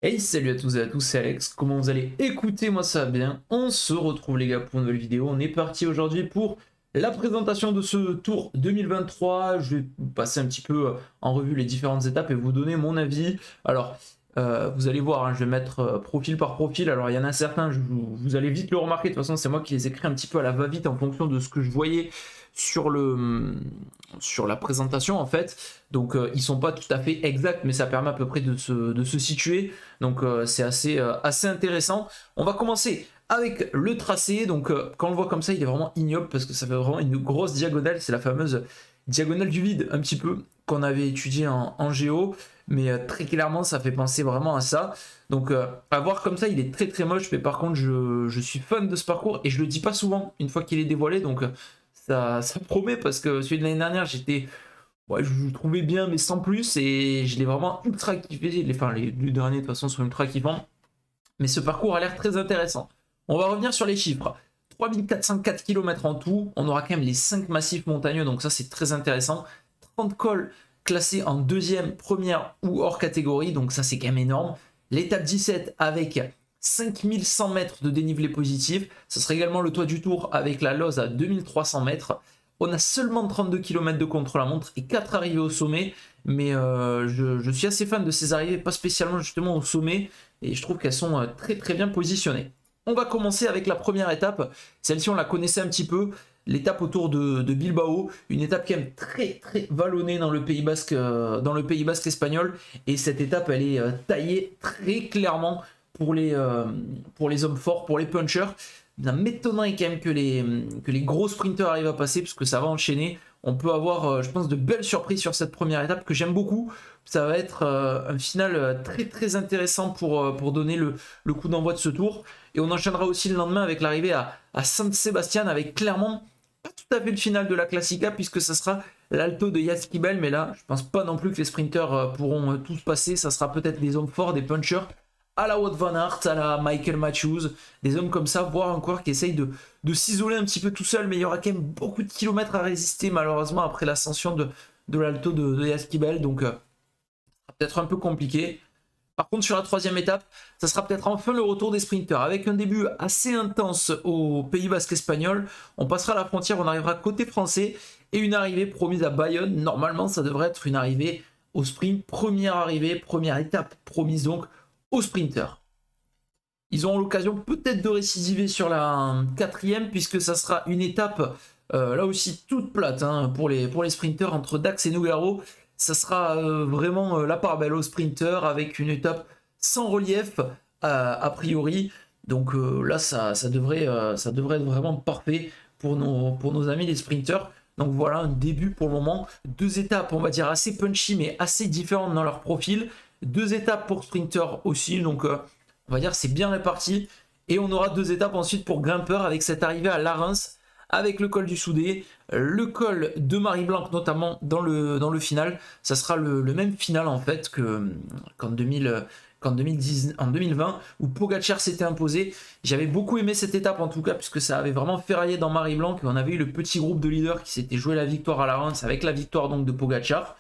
Hey, salut à tous et à tous, c'est Alex. Comment vous allez? Écoutez, moi ça va bien. On se retrouve les gars pour une nouvelle vidéo. On est parti aujourd'hui pour la présentation de ce Tour 2023. Je vais passer un petit peu en revue les différentes étapes et vous donner mon avis. Alors, vous allez voir, hein, je vais mettre profil par profil. Alors, il y en a certains, vous allez vite le remarquer. De toute façon, c'est moi qui les écris un petit peu à la va-vite en fonction de ce que je voyais sur sur la présentation en fait. Donc, ils sont pas tout à fait exacts, mais ça permet à peu près de se situer. Donc c'est assez intéressant. On va commencer avec le tracé. Donc quand on le voit comme ça, il est vraiment ignoble parce que ça fait vraiment une grosse diagonale. C'est la fameuse diagonale du vide un petit peu qu'on avait étudié en géo. Mais très clairement, ça fait penser vraiment à ça. Donc à voir comme ça, il est très très moche. Mais par contre, je suis fan de ce parcours et je le dis pas souvent une fois qu'il est dévoilé. Donc ça promet parce que celui de l'année dernière, j'étais... Ouais, je le trouvais bien, mais sans plus, et je l'ai vraiment ultra kiffé. Enfin, les deux derniers, de toute façon, sont ultra kiffants. Mais ce parcours a l'air très intéressant. On va revenir sur les chiffres. 3404 km en tout. On aura quand même les 5 massifs montagneux, donc ça, c'est très intéressant. 30 cols classés en deuxième, première ou hors catégorie, donc ça, c'est quand même énorme. L'étape 17 avec 5100 mètres de dénivelé positif. Ce sera également le toit du Tour avec la Loze à 2300 mètres. On a seulement 32 km de contre-la-montre et 4 arrivées au sommet. Mais je suis assez fan de ces arrivées, pas spécialement justement au sommet. Et je trouve qu'elles sont très très bien positionnées. On va commencer avec la première étape. Celle-ci, on la connaissait un petit peu. L'étape autour de Bilbao. Une étape qui est très très vallonnée dans le Pays Basque espagnol. Et cette étape, elle est taillée très clairement pour les hommes forts, pour les punchers. Ça m'étonnerait quand même que les gros sprinters arrivent à passer, parce que ça va enchaîner. On peut avoir, je pense, de belles surprises sur cette première étape que j'aime beaucoup. Ça va être un final très très intéressant pour donner le coup d'envoi de ce tour. Et on enchaînera aussi le lendemain avec l'arrivée à San Sebastian, avec clairement pas tout à fait le final de la Classica, puisque ça sera l'Alto de Yaskibel. Mais là, je pense pas non plus que les sprinters pourront tous passer. Ça sera peut-être des hommes forts, des punchers à la Wout van Aert, à la Michael Matthews, des hommes comme ça, voire encore qui essayent de s'isoler un petit peu tout seul, mais il y aura quand même beaucoup de kilomètres à résister malheureusement après l'ascension de l'Alto de Yaskibel, donc peut-être un peu compliqué. Par contre, sur la troisième étape, ça sera peut-être enfin le retour des sprinters. Avec un début assez intense au Pays Basque espagnol, on passera la frontière, on arrivera côté français, et une arrivée promise à Bayonne. Normalement, ça devrait être une arrivée au sprint, première arrivée, première étape promise donc aux sprinters. Ils auront l'occasion peut-être de récidiver sur la quatrième, puisque ça sera une étape là aussi toute plate hein, pour les sprinters entre Dax et Nougaro. Ça sera vraiment la part belle aux sprinters avec une étape sans relief a priori. Donc là, ça devrait être vraiment parfait pour nos amis les sprinters. Donc voilà un début pour le moment. Deux étapes, on va dire, assez punchy, mais assez différentes dans leur profil. Deux étapes pour sprinter aussi, donc on va dire c'est bien réparti. Et on aura deux étapes ensuite pour grimpeurs avec cette arrivée à Larens, avec le col du Soudé, le col de Marie-Blanque notamment dans le final. Ça sera le même final en fait qu'en 2020 où Pogacar s'était imposé. J'avais beaucoup aimé cette étape en tout cas puisque ça avait vraiment ferraillé dans Marie-Blanque et on avait eu le petit groupe de leaders qui s'était joué la victoire à Larens avec la victoire donc de Pogacar.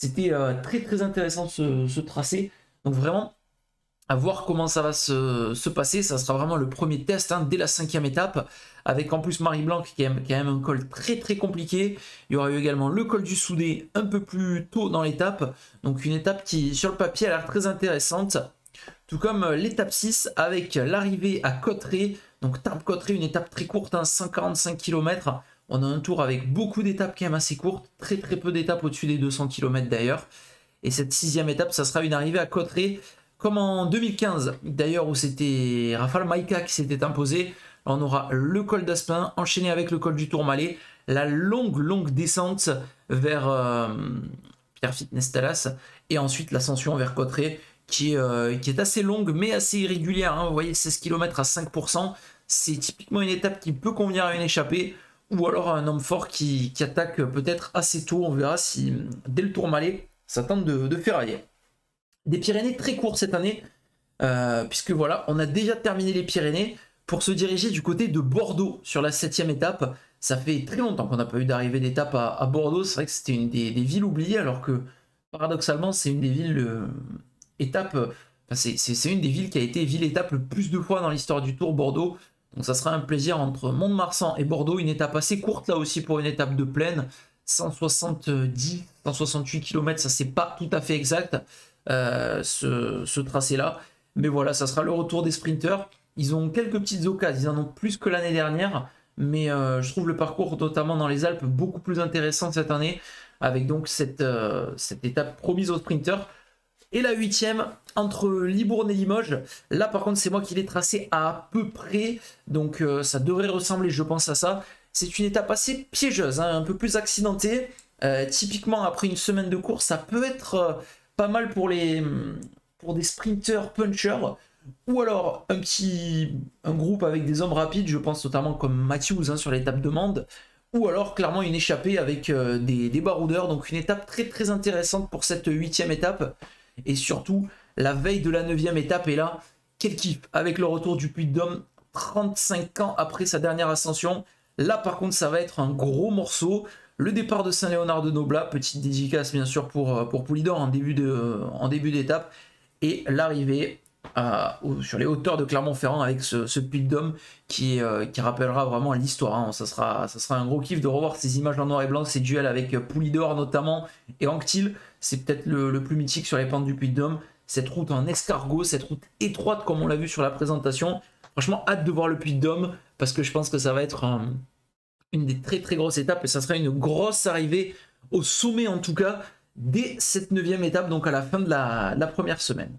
C'était très très intéressant ce tracé. Donc vraiment, à voir comment ça va se passer. Ça sera vraiment le premier test hein, dès la cinquième étape. Avec en plus Marie-Blanque qui a quand même un col très très compliqué. Il y aura eu également le col du Soudé un peu plus tôt dans l'étape. Donc une étape qui sur le papier a l'air très intéressante. Tout comme l'étape 6 avec l'arrivée à Cotteret. Donc Tarbes-Cotteret, une étape très courte, hein, 145 km. On a un tour avec beaucoup d'étapes quand même assez courtes. Très très peu d'étapes au-dessus des 200 km d'ailleurs. Et cette sixième étape, ça sera une arrivée à Cotteret. Comme en 2015 d'ailleurs où c'était Rafał Majka qui s'était imposé. On aura le col d'Aspin enchaîné avec le col du Tourmalet. La longue descente vers Pierrefitte-Nestalas. Et ensuite l'ascension vers Cotteret qui est assez longue mais assez irrégulière. Hein. Vous voyez 16 km à 5%. C'est typiquement une étape qui peut convenir à une échappée. Ou alors un homme fort qui attaque peut-être assez tôt. On verra si dès le Tourmalet ça tente de ferrailler. Des Pyrénées très courts cette année, puisque voilà, on a déjà terminé les Pyrénées pour se diriger du côté de Bordeaux sur la septième étape. Ça fait très longtemps qu'on n'a pas eu d'arrivée d'étape à Bordeaux. C'est vrai que c'était une des villes oubliées, alors que paradoxalement, c'est une des villes étape c'est une des villes qui a été ville-étape le plus de fois dans l'histoire du Tour, Bordeaux. Donc ça sera un plaisir entre Mont-de-Marsan et Bordeaux, une étape assez courte là aussi pour une étape de plaine, 170, 168 km, ça c'est pas tout à fait exact ce tracé-là. Mais voilà, ça sera le retour des sprinters. Ils ont quelques petites occasions, ils en ont plus que l'année dernière, mais je trouve le parcours, notamment dans les Alpes, beaucoup plus intéressant cette année, avec donc cette étape promise aux sprinters. Et la 8e, entre Libourne et Limoges, là par contre c'est moi qui l'ai tracé à peu près, donc ça devrait ressembler je pense à ça. C'est une étape assez piégeuse, hein, un peu plus accidentée. Typiquement après une semaine de course, ça peut être pas mal pour des sprinters punchers, ou alors un groupe avec des hommes rapides, je pense notamment comme Matthews hein, sur l'étape de Mende, ou alors clairement une échappée avec des baroudeurs, donc une étape très très intéressante pour cette 8e étape. Et surtout, la veille de la 9e étape, et là, quel kiff, avec le retour du Puy-de-Dôme, 35 ans après sa dernière ascension. Là, par contre, ça va être un gros morceau. Le départ de Saint-Léonard de Noblat, petite dédicace bien sûr pour Poulidor en début d'étape. Et l'arrivée sur les hauteurs de Clermont-Ferrand avec ce Puy-de-Dôme qui rappellera vraiment l'histoire. Hein. Ça sera un gros kiff de revoir ces images en noir et blanc, ces duels avec Poulidor notamment et Anquetil. C'est peut-être le plus mythique sur les pentes du Puy-de-Dôme. Cette route en escargot, cette route étroite comme on l'a vu sur la présentation. Franchement, hâte de voir le Puy-de-Dôme parce que je pense que ça va être une des très très grosses étapes et ça sera une grosse arrivée au sommet en tout cas dès cette 9e étape, donc à la fin de la première semaine.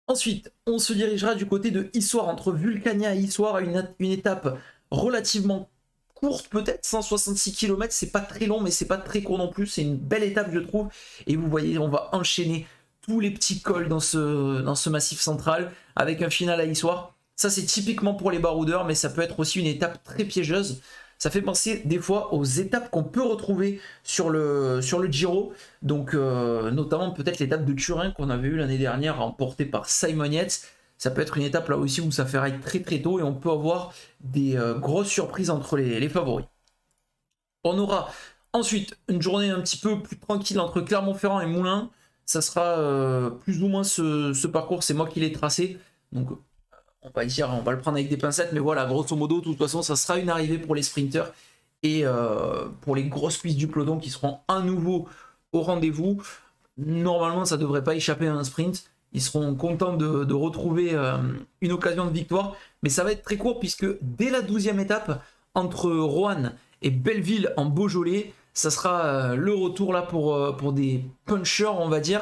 Ensuite, on se dirigera du côté de Issoire, entre Vulcania et Issoire, une étape relativement courte peut-être, 166 km, c'est pas très long mais c'est pas très court non plus, c'est une belle étape je trouve, et vous voyez on va enchaîner tous les petits cols dans ce massif central, avec un final à Issoire. Ça c'est typiquement pour les baroudeurs, mais ça peut être aussi une étape très piégeuse. Ça fait penser des fois aux étapes qu'on peut retrouver sur le Giro, donc notamment peut-être l'étape de Turin qu'on avait eu l'année dernière, remportée par Simon Yates. Ça peut être une étape là aussi où ça ferraille très très tôt et on peut avoir des grosses surprises entre les favoris. On aura ensuite une journée un petit peu plus tranquille entre Clermont-Ferrand et Moulins. Ça sera plus ou moins ce parcours, c'est moi qui l'ai tracé. Donc on va le prendre avec des pincettes, mais voilà, grosso modo, de toute façon, ça sera une arrivée pour les sprinters et pour les grosses pistes du peloton qui seront à nouveau au rendez-vous. Normalement, ça ne devrait pas échapper à un sprint. Ils seront contents de retrouver une occasion de victoire, mais ça va être très court puisque dès la 12e étape, entre Roanne et Belleville en Beaujolais, ça sera le retour là pour des punchers, on va dire.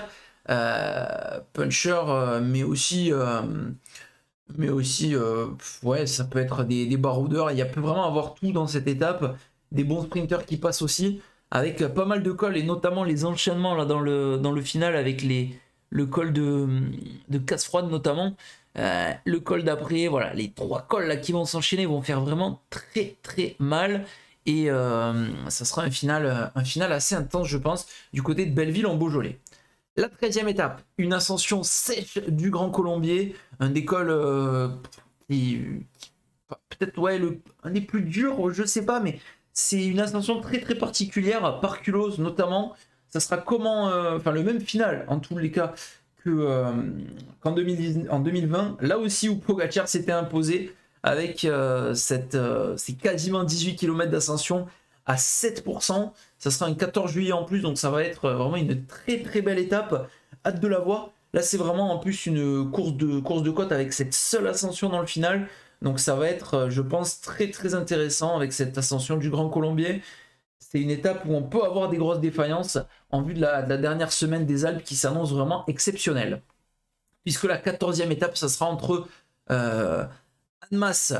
Mais aussi... ouais, ça peut être des baroudeurs. Il y a peut vraiment avoir tout dans cette étape. Des bons sprinters qui passent aussi, avec pas mal de cols, et notamment les enchaînements là, dans le final avec le col de Casse-Froide notamment. Le col d'après, voilà, les 3 cols là, qui vont s'enchaîner vont faire vraiment très très mal. Et ça sera un final assez intense, je pense, du côté de Belleville en Beaujolais. La 13e étape, une ascension sèche du Grand Colombier, un des cols peut-être ouais, un des plus durs, je sais pas, mais c'est une ascension très très particulière, par Culose notamment. Ça sera le même final en tous les cas qu'en 2020, là aussi où Pogacar s'était imposé avec ces quasiment 18 km d'ascension à 7%. Ça sera un 14 juillet en plus, donc ça va être vraiment une très très belle étape. Hâte de la voir. Là, c'est vraiment en plus une course de côte avec cette seule ascension dans le final. Donc ça va être, je pense, très très intéressant avec cette ascension du Grand Colombier. C'est une étape où on peut avoir des grosses défaillances en vue de la dernière semaine des Alpes qui s'annonce vraiment exceptionnelle. Puisque la 14e étape, ça sera entre Annemasse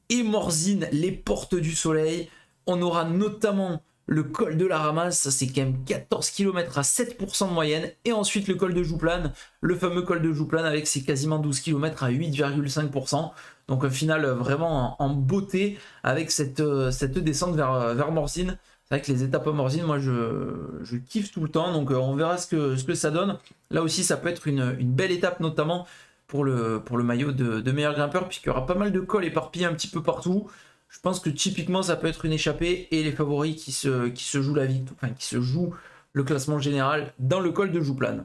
et Morzine, les portes du soleil. On aura notamment le col de la Ramasse, ça c'est quand même 14 km à 7% de moyenne. Et ensuite le col de Jouplane, le fameux col de Jouplane avec ses quasiment 12 km à 8,5%. Donc un final vraiment en beauté avec cette descente vers Morzine. C'est vrai que les étapes à Morzine, moi je kiffe tout le temps. Donc on verra ce que ça donne. Là aussi ça peut être une belle étape notamment pour le maillot de meilleur grimpeur, puisqu'il y aura pas mal de cols éparpillés un petit peu partout. Je pense que typiquement ça peut être une échappée et les favoris qui se jouent la victoire, enfin qui se jouent le classement général dans le col de Jouplane.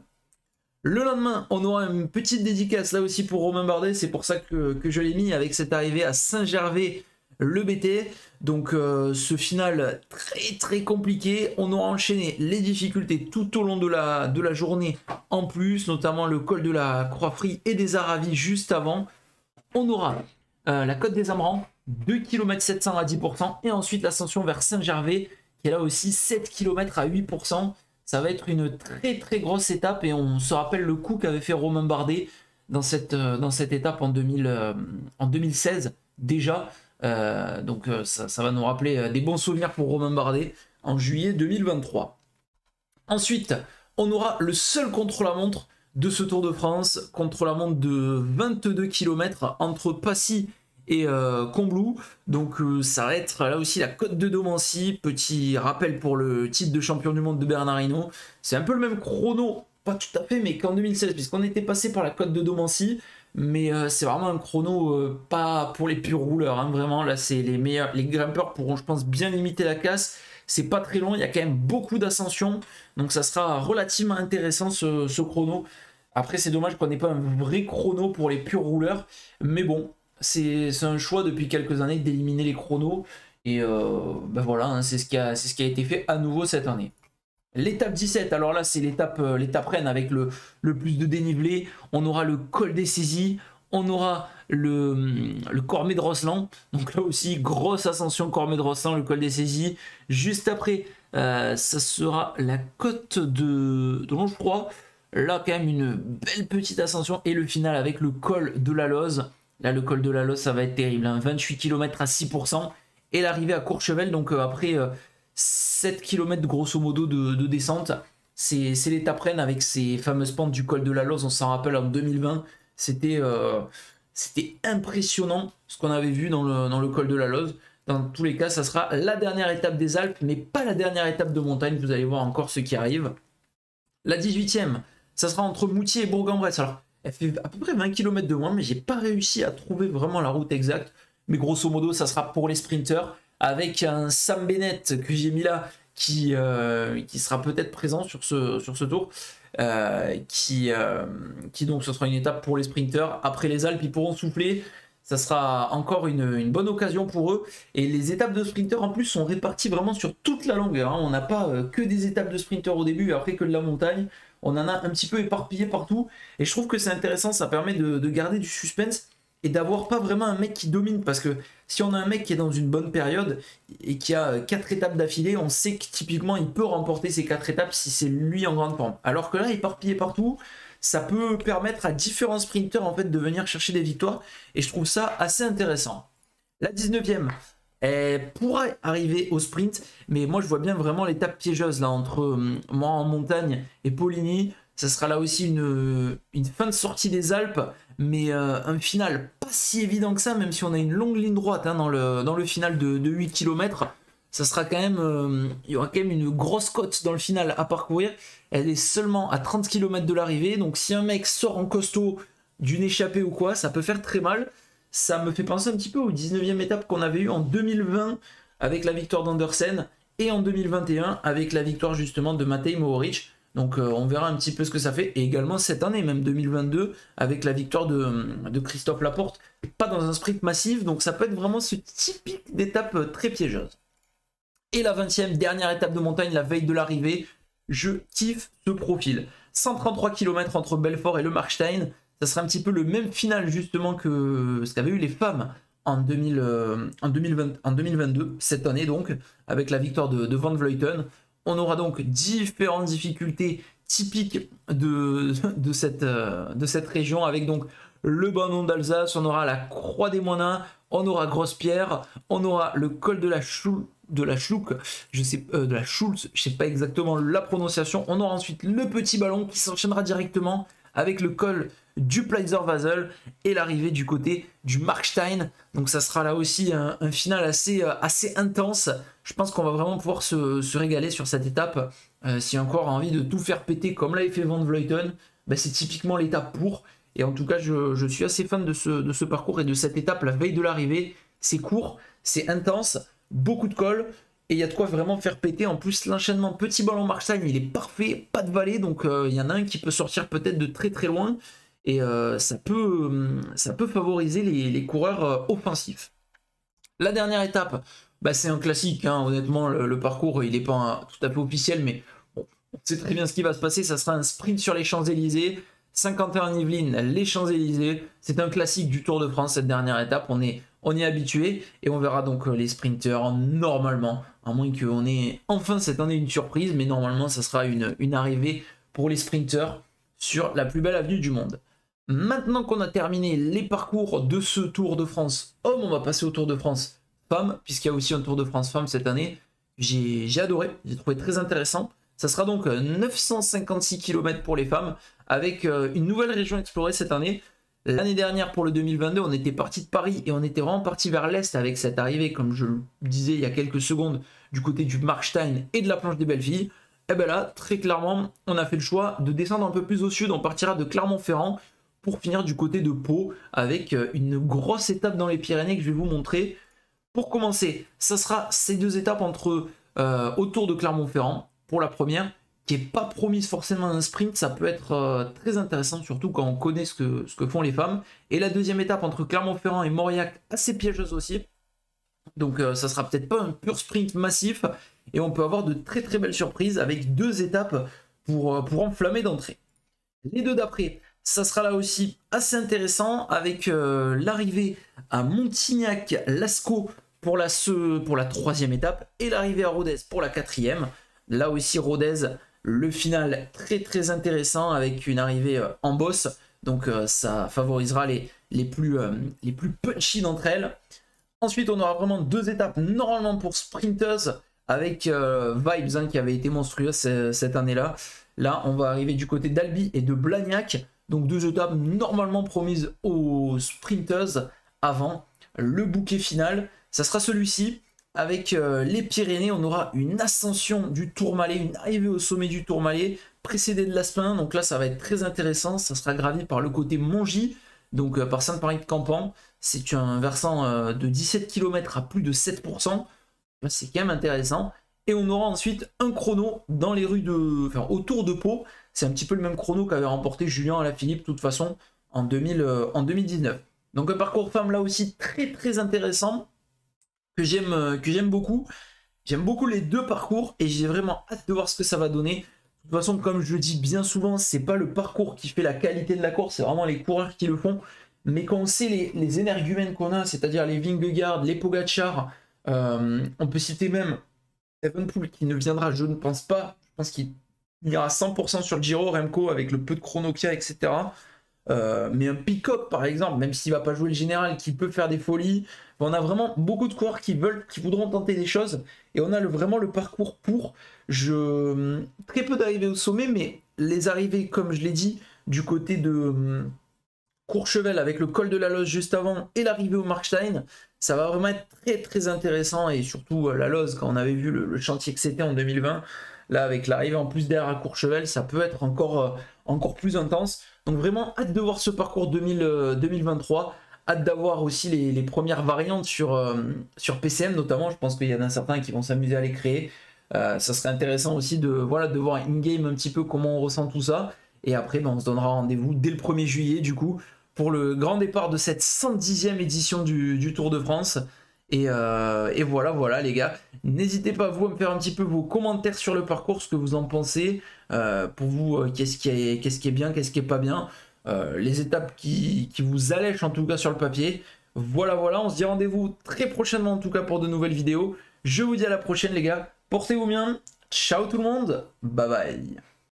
Le lendemain, on aura une petite dédicace là aussi pour Romain Bardet, c'est pour ça que je l'ai mis avec cette arrivée à Saint-Gervais, le BT. Donc ce final très très compliqué, on aura enchaîné les difficultés tout au long de la journée en plus, notamment le col de la Croix-Frie et des Aravis juste avant. On aura la côte des Ambrans, 2 km 700 à 10%, et ensuite l'ascension vers Saint-Gervais, qui est là aussi 7 km à 8%. Ça va être une très très grosse étape, et on se rappelle le coup qu'avait fait Romain Bardet dans cette étape en 2016 déjà. Donc ça va nous rappeler des bons souvenirs pour Romain Bardet en juillet 2023. Ensuite, on aura le seul contre-la-montre de ce Tour de France, contre-la-montre de 22 km entre Passy et Combloux. Donc ça va être là aussi la côte de Domancy. Petit rappel pour le titre de champion du monde de Bernard Hinault. C'est un peu le même chrono, pas tout à fait, mais qu'en 2016, puisqu'on était passé par la côte de Domancy. Mais c'est vraiment un chrono pas pour les purs rouleurs, hein, vraiment. Là, c'est les meilleurs. Les grimpeurs pourront, je pense, bien limiter la casse. C'est pas très long, il y a quand même beaucoup d'ascensions. Donc ça sera relativement intéressant ce chrono. Après, c'est dommage qu'on n'ait pas un vrai chrono pour les purs rouleurs. Mais bon, c'est un choix depuis quelques années d'éliminer les chronos. Et ben voilà, hein, c'est ce qui a été fait à nouveau cette année. L'étape 17, alors là c'est l'étape reine avec le plus de dénivelé. On aura le col des saisies, on aura le Cormet de Rosseland. Donc là aussi, grosse ascension Cormet de Rosseland, le col des saisies. Juste après, ça sera la côte de Longefroy. Là quand même une belle petite ascension. Et le final avec le col de la Loze. Là le col de la Loze ça va être terrible, hein. 28 km à 6%. Et l'arrivée à Courchevel, donc après 7 km grosso modo de descente. C'est l'étape reine avec ces fameuses pentes du col de la Loze. On s'en rappelle en 2020. C'était impressionnant ce qu'on avait vu dans le col de la Loze. Dans tous les cas, ça sera la dernière étape des Alpes, mais pas la dernière étape de montagne. Vous allez voir encore ce qui arrive. La 18e, ça sera entre Moutier et Bourg-en-Bresse. Alors, elle fait à peu près 20 km de moins, mais j'ai pas réussi à trouver vraiment la route exacte. Mais grosso modo, ça sera pour les sprinteurs, avec un Sam Bennett que j'ai mis là, qui sera peut-être présent sur ce tour. Qui donc, ce sera une étape pour les sprinteurs. Après les Alpes, ils pourront souffler. Ça sera encore une bonne occasion pour eux. Et les étapes de sprinteurs, en plus, sont réparties vraiment sur toute la longueur, hein. On n'a pas que des étapes de sprinteurs au début, et après que de la montagne. On en a un petit peu éparpillé partout. Et je trouve que c'est intéressant, ça permet de garder du suspense et d'avoir pas vraiment un mec qui domine. Parce que si on a un mec qui est dans une bonne période et qui a 4 étapes d'affilée, on sait que typiquement il peut remporter ces 4 étapes si c'est lui en grande forme. Alors que là, éparpillé partout, ça peut permettre à différents sprinteurs en fait de venir chercher des victoires. Et je trouve ça assez intéressant. La 19e, elle pourrait arriver au sprint, mais moi je vois bien vraiment l'étape piégeuse là entre moi en montagne et Poligny. Ça sera là aussi une fin de sortie des Alpes, mais un final pas si évident que ça, même si on a une longue ligne droite, hein, dans le final de 8 km. Ça sera quand même, il y aura quand même une grosse côte dans le final à parcourir. Elle est seulement à 30 km de l'arrivée, donc si un mec sort en costaud d'une échappée ou quoi, ça peut faire très mal. Ça me fait penser un petit peu aux 19e étape qu'on avait eu en 2020 avec la victoire d'Andersen et en 2021 avec la victoire justement de Matej Mohoric. Donc on verra un petit peu ce que ça fait. Et également cette année, même 2022, avec la victoire de Christophe Laporte. Pas dans un sprint massif, donc ça peut être vraiment ce typique d'étape très piégeuse. Et la 20e, dernière étape de montagne, la veille de l'arrivée. Je kiffe ce profil. 133 km entre Belfort et le Markstein. Ça sera un petit peu le même final justement que ce qu'avaient eu les femmes en 2022, cette année donc, avec la victoire de Van Vleuten. On aura donc différentes difficultés typiques de cette région, avec donc le Bandon d'Alsace, on aura la Croix des Moines, on aura Grosse-Pierre, on aura le col de la Schultz, je sais pas exactement la prononciation. On aura ensuite le Petit Ballon qui s'enchaînera directement avec le col du Pleiser-Wasel et l'arrivée du côté du Markstein. Donc ça sera là aussi un final assez intense. Je pense qu'on va vraiment pouvoir se régaler sur cette étape. Si encore envie de tout faire péter comme l'avait fait Van Vleuten, ben c'est typiquement l'étape pour. Et en tout cas, je suis assez fan de ce parcours et de cette étape, la veille de l'arrivée. C'est court, c'est intense, beaucoup de cols. Et il y a de quoi vraiment faire péter. En plus, l'enchaînement petit ballon Markstein, il est parfait, pas de vallée. Donc il y en a un qui peut sortir peut-être de très très loin. Et ça peut favoriser les coureurs offensifs. La dernière étape, bah, c'est un classique. Hein. Honnêtement, le parcours, il n'est pas tout à fait officiel. Mais bon, on sait très bien ce qui va se passer. Ça sera un sprint sur les Champs-Élysées. 51 Yvelines, les Champs-Élysées. C'est un classique du Tour de France, cette dernière étape. On est habitué et on verra donc les sprinteurs normalement, à moins qu'on ait enfin cette année une surprise, mais normalement ça sera une arrivée pour les sprinteurs sur la plus belle avenue du monde. Maintenant qu'on a terminé les parcours de ce Tour de France hommes, on va passer au Tour de France femmes, puisqu'il y a aussi un Tour de France femmes cette année. J'ai adoré, j'ai trouvé très intéressant. Ça sera donc 956 km pour les femmes, avec une nouvelle région explorée cette année. L'année dernière, pour le 2022, on était parti de Paris et on était vraiment parti vers l'est avec cette arrivée, comme je le disais il y a quelques secondes, du côté du Markstein et de la planche des belles filles. Et bien là, très clairement, on a fait le choix de descendre un peu plus au sud. On partira de Clermont-Ferrand pour finir du côté de Pau avec une grosse étape dans les Pyrénées que je vais vous montrer. Pour commencer, ça sera ces deux étapes autour de Clermont-Ferrand pour la première, qui n'est pas promise forcément un sprint. Ça peut être très intéressant, surtout quand on connaît ce que font les femmes. Et la deuxième étape entre Clermont-Ferrand et Mauriac, assez piégeuse aussi. Donc ça sera peut-être pas un pur sprint massif. Et on peut avoir de très très belles surprises avec deux étapes pour enflammer d'entrée. Les deux d'après, ça sera là aussi assez intéressant avec l'arrivée à Montignac-Lascaux pour la troisième étape et l'arrivée à Rodez pour la quatrième. Là aussi Rodez, le final très très intéressant avec une arrivée en bosse. Donc ça favorisera les plus punchy d'entre elles. Ensuite on aura vraiment deux étapes normalement pour sprinters avec Vibes hein, qui avait été monstrueux cette année-là. Là on va arriver du côté d'Albi et de Blagnac. Donc deux étapes normalement promises aux sprinters avant le bouquet final. Ça sera celui-ci. Avec les Pyrénées, on aura une ascension du Tourmalet, une arrivée au sommet du Tourmalet, précédée de l'Aspin. Donc là, ça va être très intéressant. Ça sera gravi par le côté Mongy, donc par Sainte-Marie-de-Campan. C'est un versant de 17 km à plus de 7%. C'est quand même intéressant. Et on aura ensuite un chrono dans les rues autour de Pau. C'est un petit peu le même chrono qu'avait remporté Julien Alaphilippe, de toute façon, en 2019. Donc un parcours femme là aussi très très intéressant. Que j'aime beaucoup. J'aime beaucoup les deux parcours et j'ai vraiment hâte de voir ce que ça va donner. De toute façon, comme je le dis bien souvent, c'est pas le parcours qui fait la qualité de la course, c'est vraiment les coureurs qui le font. Mais quand on sait les énergumènes qu'on a, c'est-à-dire les Vingegaard, les Pogacar, on peut citer même Evenepoel qui ne viendra, je ne pense pas. Je pense qu'il ira 100% sur le Giro, Remco avec le peu de chrono qu'il y a, etc. Mais un Peacock par exemple, même s'il va pas jouer le général, qui peut faire des folies. On a vraiment beaucoup de coureurs qui voudront tenter des choses et on a vraiment le parcours pour. Très peu d'arrivées au sommet, mais les arrivées, comme je l'ai dit, du côté de Courchevel avec le col de la Loze juste avant et l'arrivée au Markstein, ça va vraiment être très très intéressant. Et surtout la Loze, quand on avait vu le chantier que c'était en 2020, là avec l'arrivée en plus d'air à Courchevel, ça peut être encore plus intense. Donc vraiment hâte de voir ce parcours 2023. Hâte d'avoir aussi les premières variantes sur PCM notamment. Je pense qu'il y en a certains qui vont s'amuser à les créer. Ça serait intéressant aussi de voir in-game un petit peu comment on ressent tout ça. Et après, on se donnera rendez-vous dès le 1er juillet du coup pour le grand départ de cette 110e édition du Tour de France. Et voilà les gars. N'hésitez pas vous à me faire un petit peu vos commentaires sur le parcours, ce que vous en pensez. Pour vous, qu'est-ce qui est bien, qu'est-ce qui est pas bien. Les étapes qui vous allèchent en tout cas sur le papier. Voilà, on se dit rendez-vous très prochainement en tout cas pour de nouvelles vidéos. Je vous dis à la prochaine les gars, portez-vous bien, ciao tout le monde, bye bye.